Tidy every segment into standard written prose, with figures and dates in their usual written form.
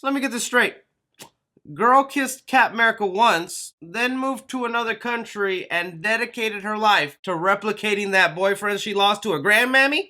So let me get this straight. Girl kissed Cap America once, then moved to another country and dedicated her life to replicating that boyfriend she lost to her grandmammy?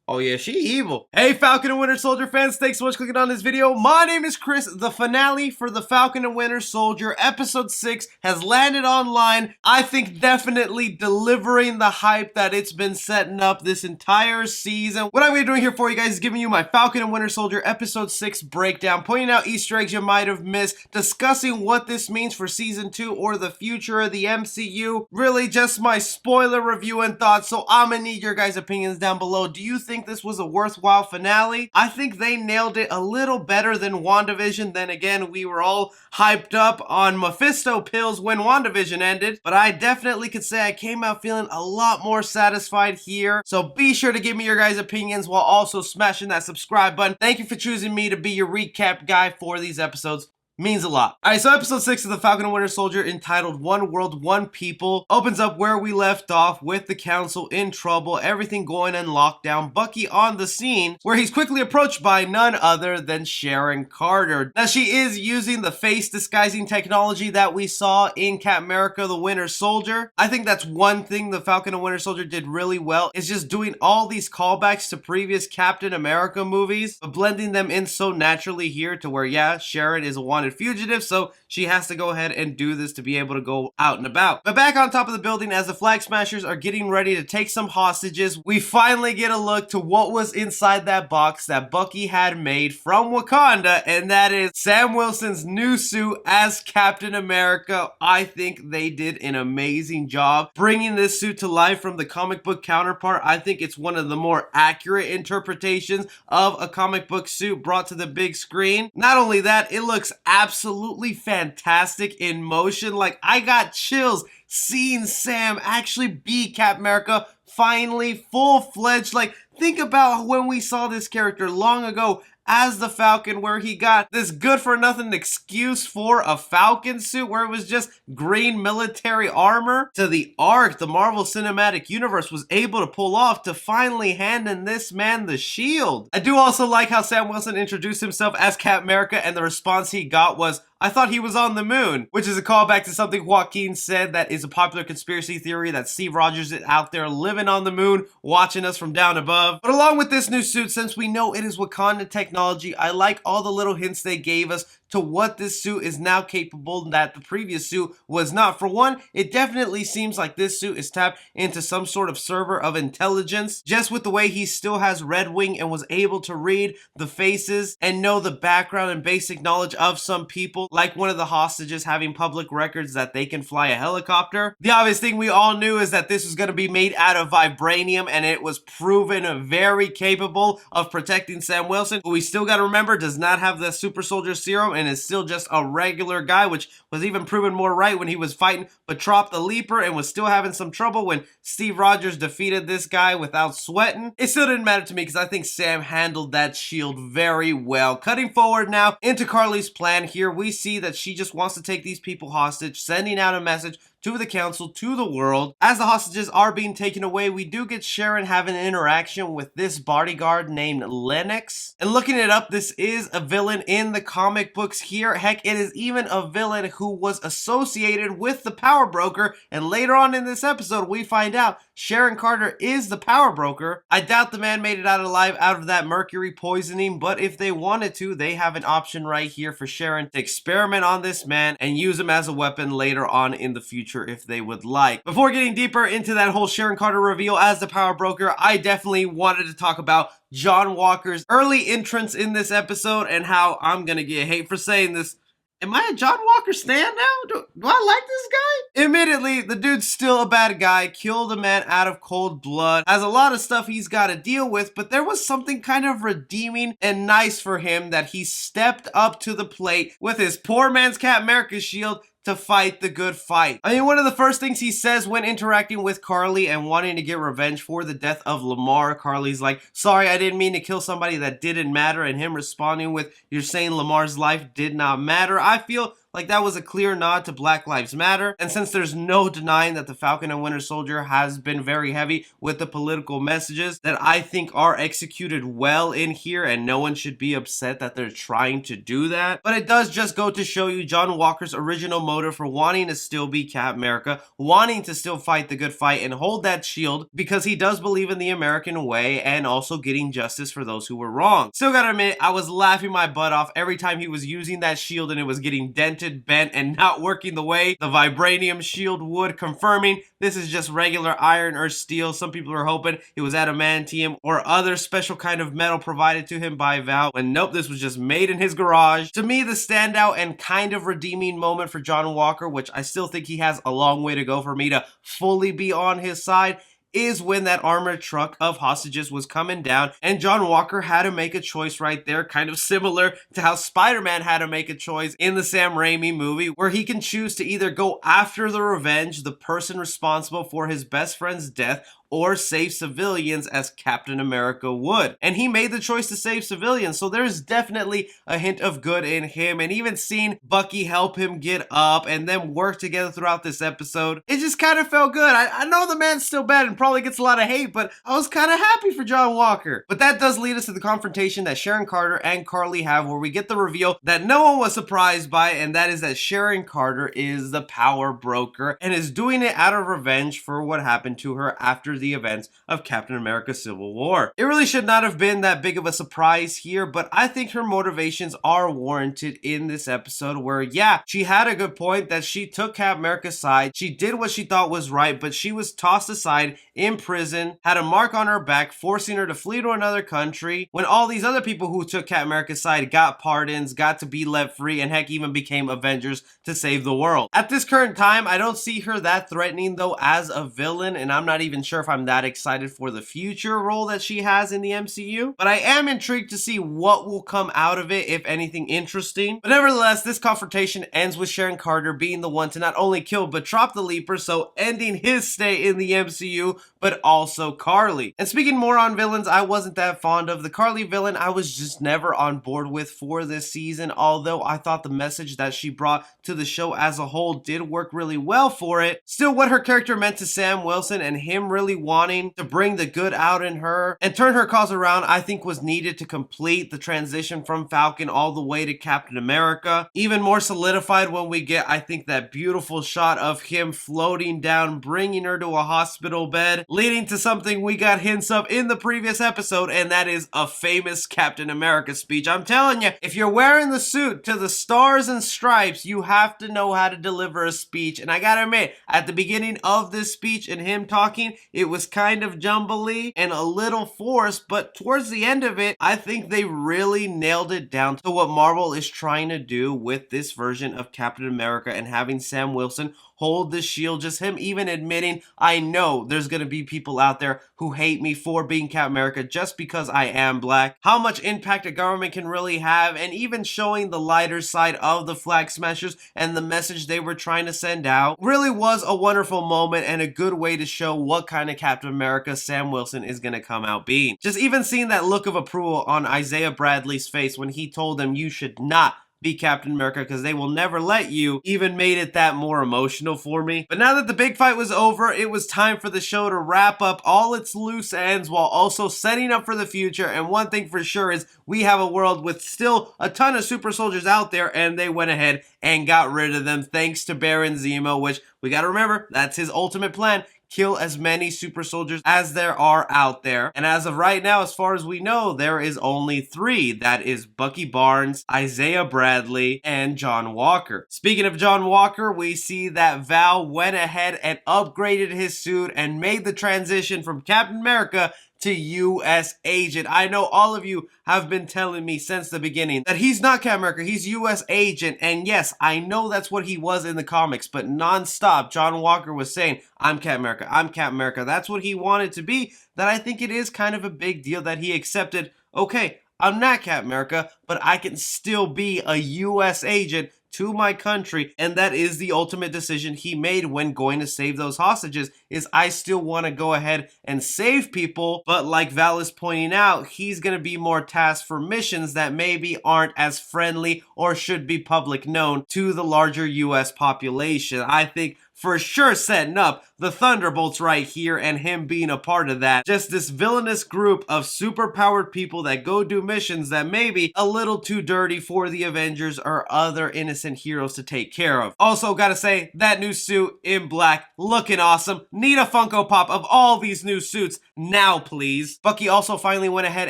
Oh yeah, she evil. Hey Falcon and Winter Soldier fans, thanks so much for clicking on this video. My name is Chris. The finale for the Falcon and Winter Soldier episode 6 has landed online. I think definitely delivering the hype that it's been setting up this entire season. What I'm going to be doing here for you guys is giving you my Falcon and Winter Soldier episode 6 breakdown, pointing out Easter eggs you might have missed, discussing what this means for season 2 or the future of the MCU. Really just my spoiler review and thoughts, so I'm going to need your guys' opinions down below. Do you think this was a worthwhile finale? I think they nailed it a little better than WandaVision. Then again, we were all hyped up on Mephisto pills when WandaVision ended, but I definitely could say I came out feeling a lot more satisfied here. So be sure to give me your guys' opinions while also smashing that subscribe button. Thank you for choosing me to be your recap guy for these episodes. Means a lot. Alright, so episode 6 of the Falcon and Winter Soldier, entitled One World, One People, opens up where we left off with the council in trouble, everything going in lockdown, Bucky on the scene, where he's quickly approached by none other than Sharon Carter. Now, she is using the face disguising technology that we saw in Cap America the Winter Soldier. I think that's one thing the Falcon and Winter Soldier did really well, is just doing all these callbacks to previous Captain America movies, but blending them in so naturally here to where, yeah, Sharon is a wanted fugitive, so she has to go ahead and do this to be able to go out and about. But back on top of the building, as the Flag Smashers are getting ready to take some hostages, we finally get a look to what was inside that box that Bucky had made from Wakanda, and that is Sam Wilson's new suit as Captain America. I think they did an amazing job bringing this suit to life from the comic book counterpart. I think it's one of the more accurate interpretations of a comic book suit brought to the big screen. Not only that, it looks absolutely fantastic in motion. Like, I got chills seeing Sam actually be Cap America, finally full-fledged. Like, think about when we saw this character long ago as the Falcon, where he got this good-for-nothing excuse for a Falcon suit where it was just green military armor, to the arc the Marvel Cinematic Universe was able to pull off to finally handing this man the shield. I do also like how Sam Wilson introduced himself as Cap America, and the response he got was, "I thought he was on the moon," which is a callback to something Joaquin said that is a popular conspiracy theory that Steve Rogers is out there living on the moon, watching us from down above. But along with this new suit, since we know it is Wakanda technology, I like all the little hints they gave us to what this suit is now capable that the previous suit was not. For one, it definitely seems like this suit is tapped into some sort of server of intelligence, just with the way he still has Red Wing and was able to read the faces and know the background and basic knowledge of some people, like one of the hostages having public records that they can fly a helicopter. The obvious thing we all knew is that this was going to be made out of vibranium, and it was proven very capable of protecting Sam Wilson, who we still got to remember does not have the super soldier serum and is still just a regular guy, which was even proven more right when he was fighting Batroc the Leaper and was still having some trouble when Steve Rogers defeated this guy without sweating. It still didn't matter to me because I think Sam handled that shield very well. Cutting forward now into Carly's plan here, we see that she just wants to take these people hostage, sending out a message to the council, to the world. As the hostages are being taken away, we do get Sharon having an interaction with this bodyguard named Lennox. And looking it up, this is a villain in the comic books here. Heck, it is even a villain who was associated with the Power Broker. And later on in this episode, we find out Sharon Carter is the Power Broker. I doubt the man made it out alive out of that mercury poisoning, but if they wanted to, they have an option right here for Sharon to experiment on this man and use him as a weapon later on in the future if they would like. Before getting deeper into that whole Sharon Carter reveal as the Power Broker, I definitely wanted to talk about John Walker's early entrance in this episode and how I'm gonna get hate for saying this. Am I a John Walker stan now? Do I like this guy? Admittedly, the dude's still a bad guy, killed a man out of cold blood, has a lot of stuff he's got to deal with, but there was something kind of redeeming and nice for him that he stepped up to the plate with his poor man's Cap America shield to fight the good fight. I mean, one of the first things he says when interacting with Carly and wanting to get revenge for the death of Lamar, Carly's like, "Sorry, I didn't mean to kill somebody that didn't matter," and him responding with, "You're saying Lamar's life did not matter?" I feel Like, that was a clear nod to Black Lives Matter. And since there's no denying that the Falcon and Winter Soldier has been very heavy with the political messages that I think are executed well in here, and no one should be upset that they're trying to do that. But it does just go to show you John Walker's original motive for wanting to still be Cap America, wanting to still fight the good fight and hold that shield, because he does believe in the American way and also getting justice for those who were wrong. Still gotta admit, I was laughing my butt off every time he was using that shield and it was getting dented, bent, and not working the way the vibranium shield would, confirming this is just regular iron or steel. Some people are hoping it was adamantium or other special kind of metal provided to him by Val, when nope, this was just made in his garage. To me, the standout and kind of redeeming moment for John Walker, which I still think he has a long way to go for me to fully be on his side, is when that armored truck of hostages was coming down and John Walker had to make a choice right there, kind of similar to how Spider-Man had to make a choice in the Sam Raimi movie, where he can choose to either go after the revenge, the person responsible for his best friend's death, or save civilians as Captain America would. And he made the choice to save civilians, so there's definitely a hint of good in him. And even seeing Bucky help him get up and them work together throughout this episode, it just kind of felt good. I know the man's still bad and probably gets a lot of hate, but I was kind of happy for John Walker. But that does lead us to the confrontation that Sharon Carter and Carly have, where we get the reveal that no one was surprised by, and that is that Sharon Carter is the power broker and is doing it out of revenge for what happened to her after the events of Captain America Civil War. It really should not have been that big of a surprise here, but I think her motivations are warranted in this episode, where yeah, she had a good point that she took Cap America's side, she did what she thought was right, but she was tossed aside in prison, had a mark on her back, forcing her to flee to another country, when all these other people who took Cap America's side got pardons, got to be let free, and heck, even became Avengers to save the world. At this current time, I don't see her that threatening though as a villain, and I'm not even sure if I'm that excited for the future role that she has in the MCU, but I am intrigued to see what will come out of it, if anything interesting. But nevertheless, this confrontation ends with Sharon Carter being the one to not only kill but drop the Leaper, so ending his stay in the MCU, but also Carly. And speaking more on villains I wasn't that fond of, the Carly villain I was just never on board with for this season, although I thought the message that she brought to the show as a whole did work really well for it. Still, what her character meant to Sam Wilson and him really wanting to bring the good out in her and turn her cause around, I think was needed to complete the transition from Falcon all the way to Captain America. Even more solidified when we get, I think, that beautiful shot of him floating down, bringing her to a hospital bed, leading to something we got hints of in the previous episode, and that is a famous Captain America speech. I'm telling you, if you're wearing the suit to the stars and stripes, you have to know how to deliver a speech. And I gotta admit, at the beginning of this speech and him talking, it was kind of jumbly and a little forced, but towards the end of it, I think they really nailed it down to what Marvel is trying to do with this version of Captain America and having Sam Wilson hold the shield. Just him even admitting, I know there's going to be people out there who hate me for being Captain America just because I am black. How much impact a government can really have, and even showing the lighter side of the Flag Smashers and the message they were trying to send out really was a wonderful moment and a good way to show what kind of Captain America Sam Wilson is going to come out being. Just even seeing that look of approval on Isaiah Bradley's face when he told them you should not be Captain America because they will never let you, even made it that more emotional for me. But now that the big fight was over, it was time for the show to wrap up all its loose ends while also setting up for the future. And one thing for sure is we have a world with still a ton of super soldiers out there, and they went ahead and got rid of them thanks to Baron Zemo, which we got to remember, that's his ultimate plan. Kill as many super soldiers as there are out there. And as of right now, as far as we know, there is only 3. That is Bucky Barnes, Isaiah Bradley, and John Walker. Speaking of John Walker, we see that Val went ahead and upgraded his suit and made the transition from Captain America to U.S. Agent. I know all of you have been telling me since the beginning that he's not Captain America, he's U.S. Agent. And yes, I know that's what he was in the comics, but nonstop, John Walker was saying, I'm Captain America, I'm Captain America. That's what he wanted to be. That I think it is kind of a big deal that he accepted, okay, I'm not Captain America, but I can still be a U.S. agent to my country, and that is the ultimate decision he made when going to save those hostages, is I still want to go ahead and save people, but like Val is pointing out, he's going to be more tasked for missions that maybe aren't as friendly or should be public known to the larger US population. I think for sure setting up the Thunderbolts right here and him being a part of that. Just this villainous group of superpowered people that go do missions that may be a little too dirty for the Avengers or other innocent heroes to take care of. Also gotta say, that new suit in black, looking awesome. Need a Funko Pop of all these new suits now, please. Bucky also finally went ahead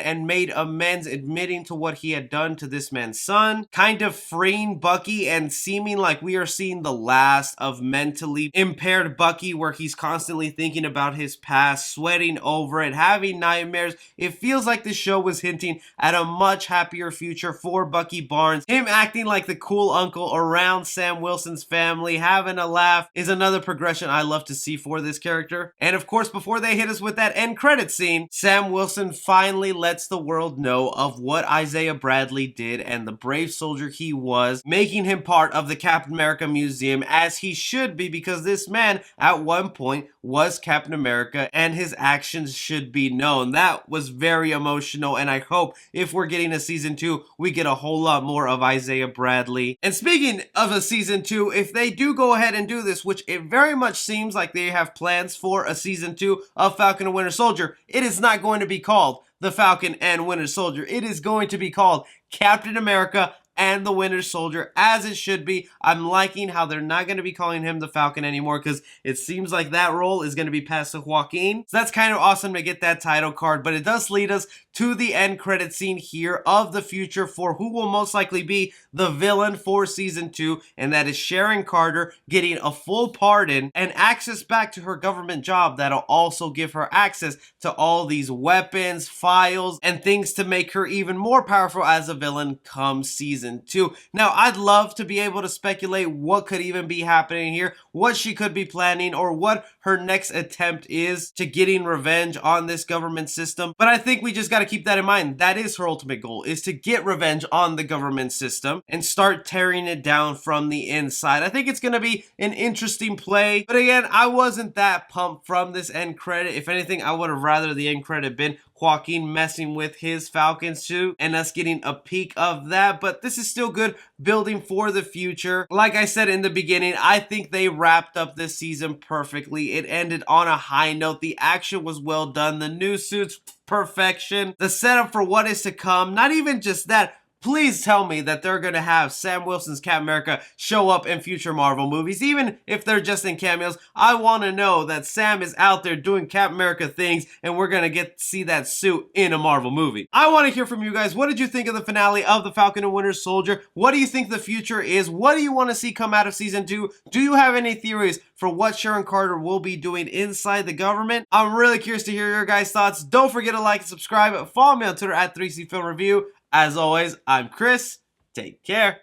and made amends, admitting to what he had done to this man's son, kind of freeing Bucky and seeming like we are seeing the last of mentally impaired Bucky, where he's constantly thinking about his past, sweating over it, having nightmares. It feels like the show was hinting at a much happier future for Bucky Barnes. Him acting like the cool uncle around Sam Wilson's family, having a laugh, is another progression I love to see for this character. And of course, before they hit us with that end credit scene, Sam Wilson finally lets the world know of what Isaiah Bradley did and the brave soldier he was, making him part of the Captain America Museum, as he should be, because this man at one point was Captain America and his actions should be known. That was very emotional, and I hope if we're getting a season 2, we get a whole lot more of Isaiah Bradley. And speaking of a season 2, if they do go ahead and do this, which it very much seems like they have plans for a season 2 of Falcon and Winter Soldier, it is not going to be called The Falcon and Winter Soldier. It is going to be called Captain America and the Winter Soldier, as it should be. I'm liking how they're not going to be calling him the Falcon anymore, because it seems like that role is going to be passed to Joaquin. So that's kind of awesome to get that title card, but it does lead us to the end credit scene here of the future for who will most likely be the villain for season 2, and that is Sharon Carter getting a full pardon and access back to her government job that'll also give her access to all these weapons, files, and things to make her even more powerful as a villain come season 2. Now, I'd love to be able to speculate what could even be happening here, what she could be planning, or what her next attempt is to getting revenge on this government system, but I think we just got to keep that in mind. That is her ultimate goal, is to get revenge on the government system and start tearing it down from the inside. I think it's going to be an interesting play, but again, I wasn't that pumped from this end credit. If anything, I would have rather the end credit been Joaquin messing with his Falcon suit and us getting a peek of that, but this is still good building for the future. Like I said in the beginning, I think they wrapped up this season perfectly. It ended on a high note. The action was well done. The new suits, perfection. The setup for what is to come, not even just that, please tell me that they're going to have Sam Wilson's Captain America show up in future Marvel movies. Even if they're just in cameos, I want to know that Sam is out there doing Captain America things and we're going to get to see that suit in a Marvel movie. I want to hear from you guys. What did you think of the finale of The Falcon and Winter Soldier? What do you think the future is? What do you want to see come out of season 2? Do you have any theories for what Sharon Carter will be doing inside the government? I'm really curious to hear your guys' thoughts. Don't forget to like and subscribe. Follow me on Twitter at 3C Film Review. As always, I'm Chris. Take care.